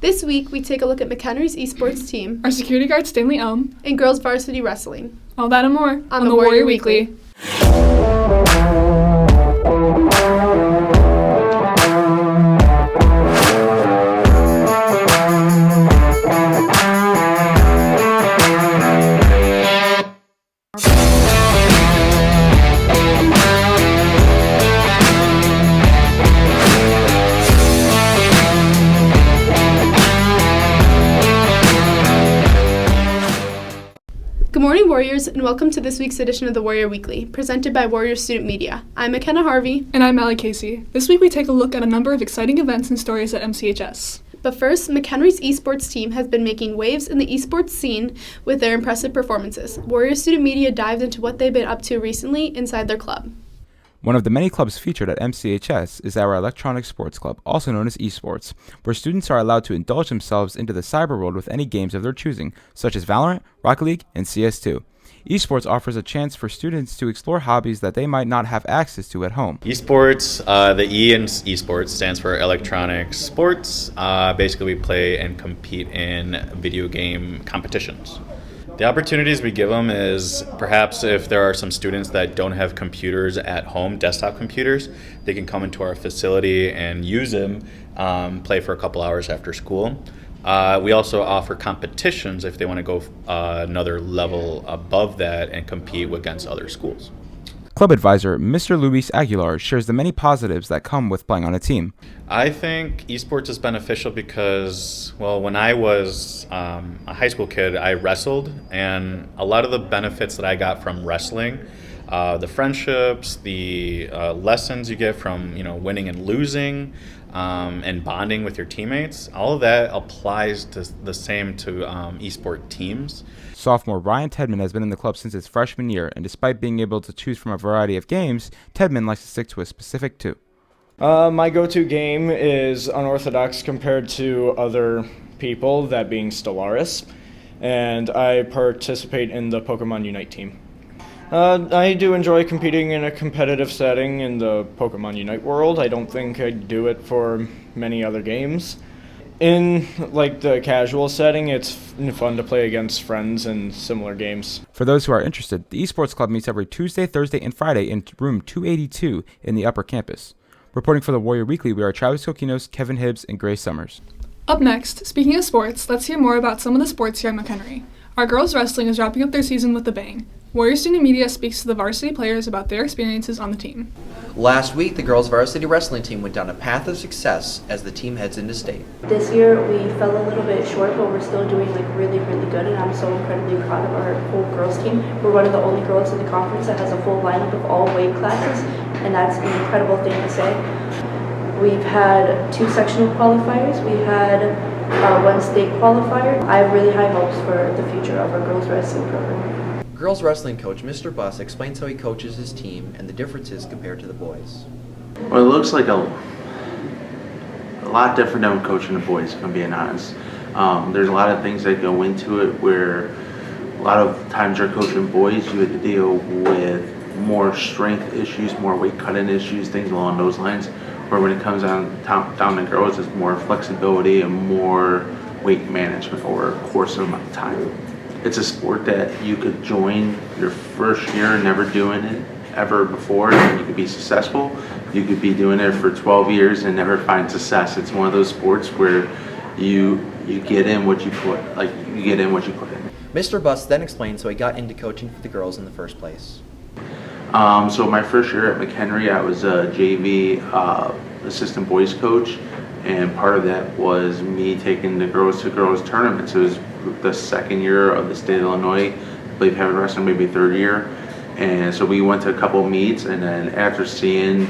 This week, we take a look at McHenry's esports team, our security guard Stanley Elm, and girls varsity wrestling. All that and more on the Warrior Weekly. Good morning, Warriors, and welcome to this week's edition of the Warrior Weekly, presented by Warrior Student Media. I'm McKenna Harvey. And I'm Allie Casey. This week we take a look at a number of exciting events and stories at MCHS. But first, McHenry's esports team has been making waves in the esports scene with their impressive performances. Warrior Student Media dived into what they've been up to recently inside their club. One of the many clubs featured at MCHS is our electronic sports club, also known as esports, where students are allowed to indulge themselves into the cyber world with any games of their choosing, such as Valorant, Rocket League, and CS2. Esports offers a chance for students to explore hobbies that they might not have access to at home. Esports, the E in esports stands for electronic sports. Basically, we play and compete in video game competitions. The opportunities we give them is perhaps if there are some students that don't have computers at home, desktop computers, they can come into our facility and use them, play for a couple hours after school. We also offer competitions if they want to go another level above that and compete against other schools. Club advisor Mr. Luis Aguilar shares the many positives that come with playing on a team. I think esports is beneficial because, well, when I was a high school kid, I wrestled, and a lot of the benefits that I got from wrestling, the friendships, the lessons you get from winning and losing, and bonding with your teammates, all of that applies to the same to esport teams. Sophomore Ryan Tedman has been in the club since his freshman year, and despite being able to choose from a variety of games, Tedman likes to stick to a specific two. My go-to game is unorthodox compared to other people, that being Stellaris, and I participate in the Pokemon Unite team. I do enjoy competing in a competitive setting in the Pokemon Unite world. I don't think I'd do it for many other games. In the casual setting, it's fun to play against friends in similar games. For those who are interested, the Esports Club meets every Tuesday, Thursday, and Friday in room 282 in the upper campus. Reporting for the Warrior Weekly, we are Travis Kokinos, Kevin Hibbs, and Grace Summers. Up next, speaking of sports, let's hear more about some of the sports here at McHenry. Our girls wrestling is wrapping up their season with a bang. Warrior Student Media speaks to the varsity players about their experiences on the team. Last week, the girls varsity wrestling team went down a path of success as the team heads into state. This year we fell a little bit short, but we're still doing really, really good, and I'm so incredibly proud of our whole girls team. We're one of the only girls in the conference that has a full lineup of all weight classes, and that's an incredible thing to say. We've had 2 sectional qualifiers. We had 1 state qualifier. I have really high hopes for the future of our girls wrestling program. Girls wrestling coach Mr. Buss explains how he coaches his team and the differences compared to the boys. Well, it looks like a lot different than coaching the boys, if I'm being honest. There's a lot of things that go into it where a lot of times you're coaching boys, you have to deal with more strength issues, more weight cutting issues, things along those lines. Where when it comes down to girls, it's more flexibility and more weight management over a course of time. It's a sport that you could join your first year never doing it ever before, and you could be successful. You could be doing it for 12 years and never find success. It's one of those sports where you get in what you put, you get in what you put in. Mr. Buss then explains how he got into coaching for the girls in the first place. So my first year at McHenry, I was a JV assistant boys coach, and part of that was me taking the girls to girls tournaments. It was the second year of the state of Illinois, I believe having wrestling maybe third year, and so we went to a couple of meets, and then after seeing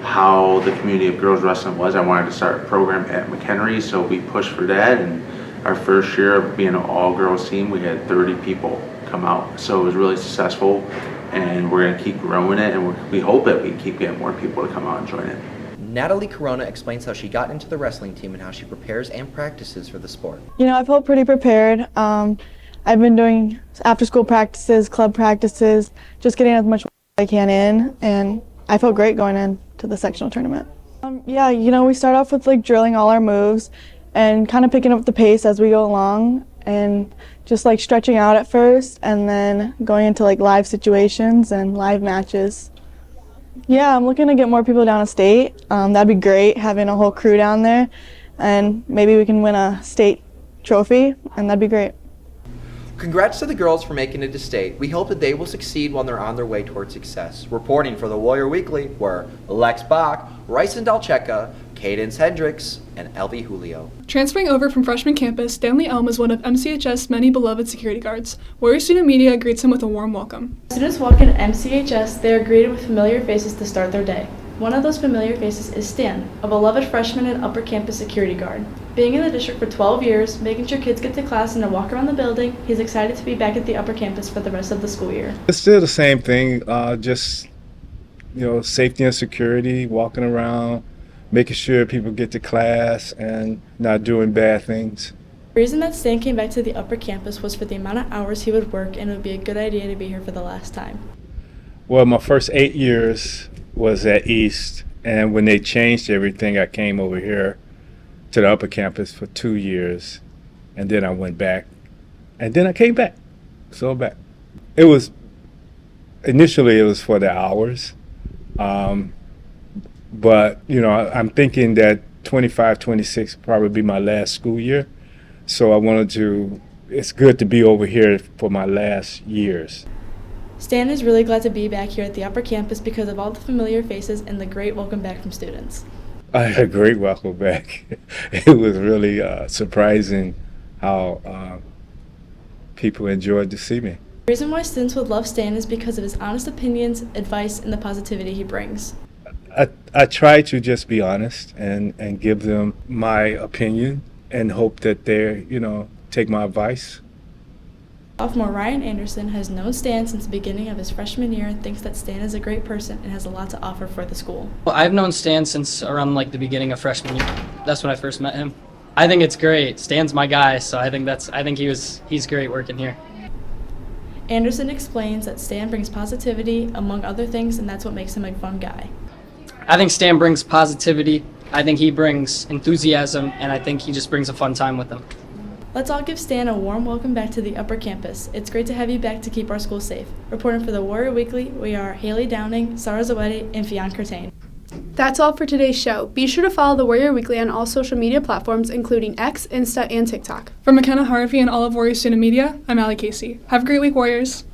how the community of girls wrestling was, I wanted to start a program at McHenry, so we pushed for that, and our first year of being an all-girls team, we had 30 people come out, so it was really successful, and we're going to keep growing it, and we hope that we keep getting more people to come out and join it. Natalie Corona explains how she got into the wrestling team and how she prepares and practices for the sport. I felt pretty prepared. I've been doing after-school practices, club practices, just getting as much as I can in, and I felt great going into the sectional tournament. We start off with drilling all our moves, and kind of picking up the pace as we go along and just like stretching out at first and then going into like live situations and live matches. Yeah, I'm looking to get more people down to state. That'd be great, having a whole crew down there, and maybe we can win a state trophy, and that'd be great. Congrats to the girls for making it to state. We hope that they will succeed while they're on their way towards success. Reporting for the Warrior Weekly were Lex Bach, Ryson Dalcheka, Cadence Hendricks, and Elvie Julio. Transferring over from freshman campus, Stanley Elm is one of MCHS' many beloved security guards. Warrior Student Media greets him with a warm welcome. As students walk into MCHS, they are greeted with familiar faces to start their day. One of those familiar faces is Stan, a beloved freshman and upper campus security guard. Being in the district for 12 years, making sure kids get to class and to walk around the building, he's excited to be back at the upper campus for the rest of the school year. It's still the same thing, just safety and security, walking around, making sure people get to class and not doing bad things. The reason that Stan came back to the upper campus was for the amount of hours he would work, and it would be a good idea to be here for the last time. Well, my first 8 years was at East, and when they changed everything, I came over here to the upper campus for 2 years, and then I went back, and then I came back. So back. Initially it was for the hours, but I'm thinking that 25, 26 will probably be my last school year, so it's good to be over here for my last years. Stan is really glad to be back here at the upper campus because of all the familiar faces and the great welcome back from students. I had a great welcome back. It was really surprising how people enjoyed to see me. The reason why students would love Stan is because of his honest opinions, advice, and the positivity he brings. I try to just be honest and give them my opinion and hope that they, take my advice. Sophomore Ryan Anderson has known Stan since the beginning of his freshman year and thinks that Stan is a great person and has a lot to offer for the school. Well, I've known Stan since around the beginning of freshman year. That's when I first met him. I think it's great. Stan's my guy, so I think he's great working here. Anderson explains that Stan brings positivity, among other things, and that's what makes him a fun guy. I think Stan brings positivity. I think he brings enthusiasm, and I think he just brings a fun time with them. Let's all give Stan a warm welcome back to the upper campus. It's great to have you back to keep our school safe. Reporting for the Warrior Weekly, we are Haley Downing, Sarah Zawedi, and Fionn Curtain. That's all for today's show. Be sure to follow the Warrior Weekly on all social media platforms, including X, Insta, and TikTok. For McKenna Harvey and all of Warrior Student Media, I'm Allie Casey. Have a great week, Warriors.